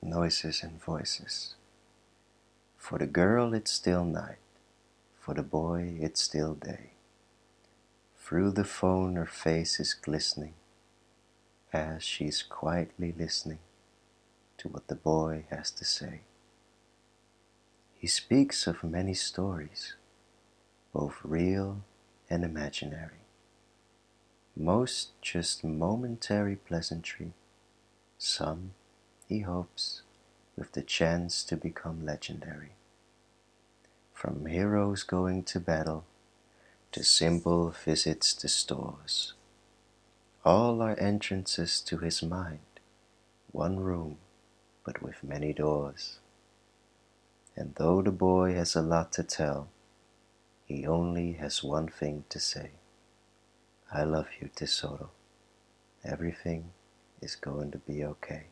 noises and voices. For the girl it's still night, for the boy it's still day. Through the phone her face is glistening as she's quietly listening to what the boy has to say. He speaks of many stories, both real and imaginary. Most just momentary pleasantry, some, he hopes, with the chance to become legendary. From heroes going to battle to simple visits to stores, all are entrances to his mind, one room but with many doors. And though the boy has a lot to tell, he only has one thing to say. I love you, Tesoro. Everything is going to be okay.